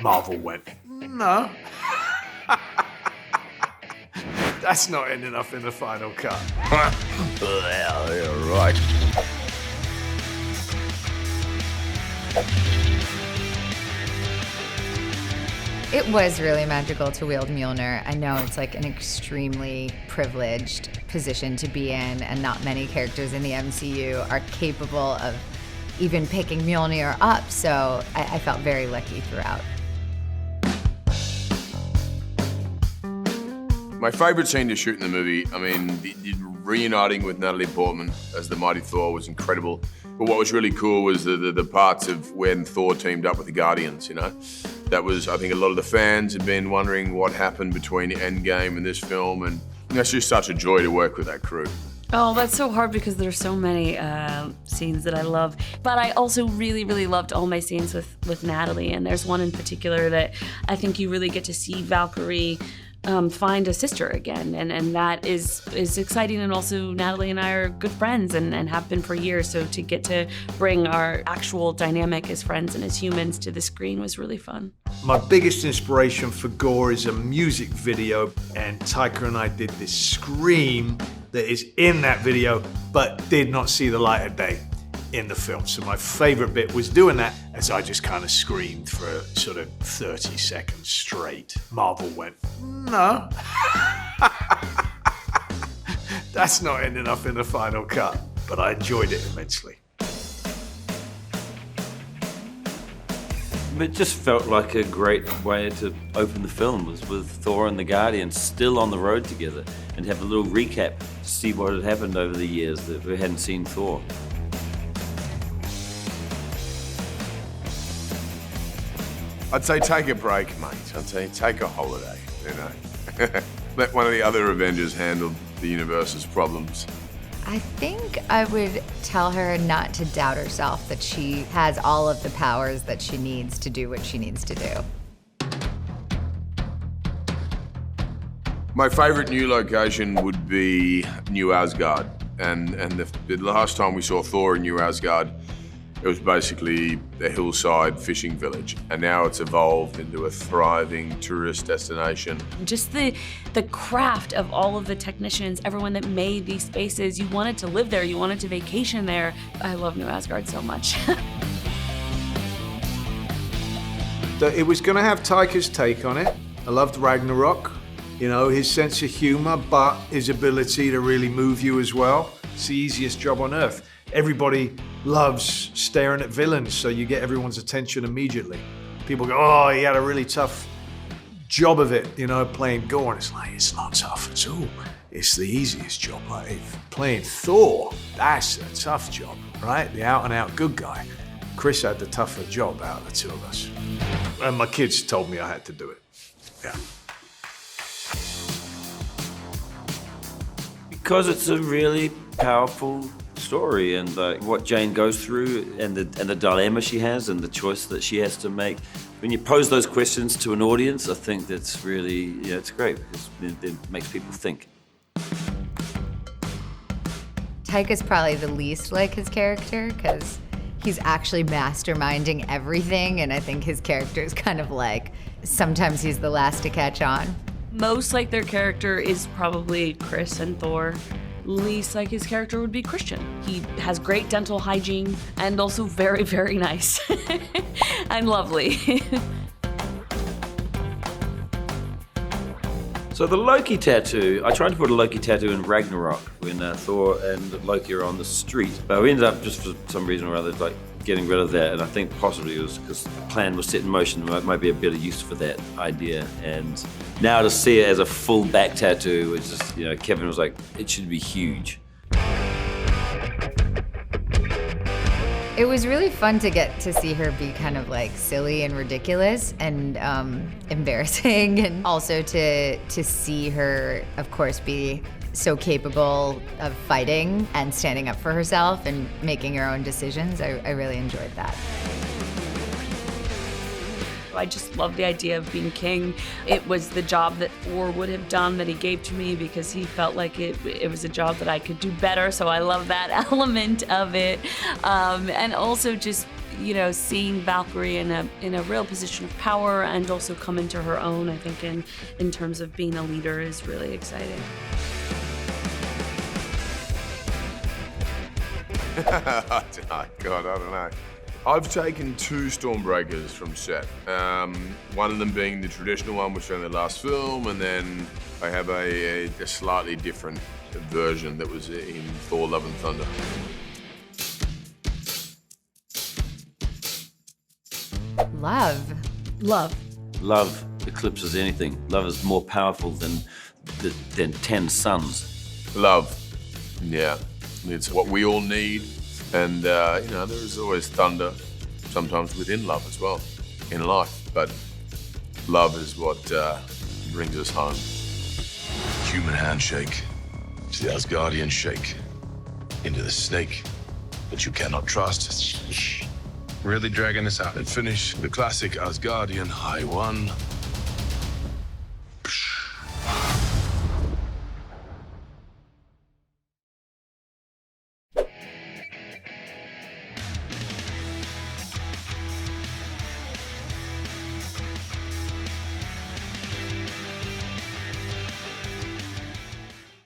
Marvel went, no. That's not ending up in the final cut. Well, you're right. It was really magical to wield Mjolnir. I know it's like an extremely privileged position to be in, and not many characters in the MCU are capable of even picking Mjolnir up, so I felt very lucky throughout. My favorite scene to shoot in the movie, I mean, the reuniting with Natalie Portman as the mighty Thor was incredible. But what was really cool was the parts of when Thor teamed up with the Guardians, you know? That was, I think a lot of the fans had been wondering what happened between Endgame and this film, and it's just such a joy to work with that crew. Oh, that's so hard because there's so many scenes that I love. But I also really, really loved all my scenes with Natalie, and there's one in particular that I think you really get to see Valkyrie find a sister again, and that is exciting. And also Natalie and I are good friends and have been for years, so to get to bring our actual dynamic as friends and as humans to the screen was really fun. My biggest inspiration for Gorr is a music video, and Taika and I did this scream that is in that video but did not see the light of day in the film. So my favorite bit was doing that as I just kind of screamed for sort of 30 seconds straight. Marvel went, no. That's not ending up in the final cut, but I enjoyed it immensely. It just felt like a great way to open the film, was with Thor and the Guardians still on the road together, and have a little recap to see what had happened over the years that we hadn't seen Thor. I'd say take a break, mate. I'd say take a holiday, you know. Let one of the other Avengers handle the universe's problems. I think I would tell her not to doubt herself, that she has all of the powers that she needs to do what she needs to do. My favorite new location would be New Asgard. And the last time we saw Thor in New Asgard, it was basically a hillside fishing village, and now it's evolved into a thriving tourist destination. Just the craft of all of the technicians, everyone that made these spaces, you wanted to live there, you wanted to vacation there. I love New Asgard so much. It was going to have Taika's take on it. I loved Ragnarok, you know, his sense of humor, but his ability to really move you as well. It's the easiest job on earth. Everybody loves staring at villains, so you get everyone's attention immediately. People go, oh, he had a really tough job of it, you know, playing Gorr. And it's like, it's not tough at all. It's the easiest job. Like, playing Thor, that's a tough job, right? The out-and-out good guy. Chris had the tougher job out of the two of us. And my kids told me I had to do it. Yeah. Because it's a really powerful story, and like what Jane goes through, and the dilemma she has, and the choice that she has to make. When you pose those questions to an audience, I think that's really, yeah, it's great because it makes people think. Taika's probably the least like his character because he's actually masterminding everything, and I think his character is kind of like, sometimes he's the last to catch on. Most like their character is probably Chris and Thor. Least like his character would be Christian. He has great dental hygiene and also very, very nice and lovely. So the Loki tattoo, I tried to put a Loki tattoo in Ragnarok when Thor and Loki are on the street, but we ended up just for some reason or other like getting rid of that, and I think possibly it was because the plan was set in motion. There might be a better use for that idea, and now to see it as a full back tattoo, it's just, you know, Kevin was like, it should be huge. It was really fun to get to see her be kind of like silly and ridiculous and embarrassing, and also to see her, of course, be so capable of fighting and standing up for herself and making her own decisions. I really enjoyed that. I just love the idea of being king. It was the job that Thor would have done that he gave to me because he felt like it was a job that I could do better, so I love that element of it. And also just, you know, seeing Valkyrie in a real position of power and also come into her own, I think, in terms of being a leader is really exciting. God, I don't know. I've taken 2 Stormbreakers from set. One of them being the traditional one, which was in the last film, and then I have a slightly different version that was in Thor: Love and Thunder. Love. Love eclipses anything. Love is more powerful than 10 suns. Love, yeah, it's what we all need, and you know, there is always thunder, sometimes within love as well, in life. But love is what brings us home. Human handshake to the Asgardian shake into the snake that you cannot trust. Really dragging this out and finish the classic Asgardian high 1.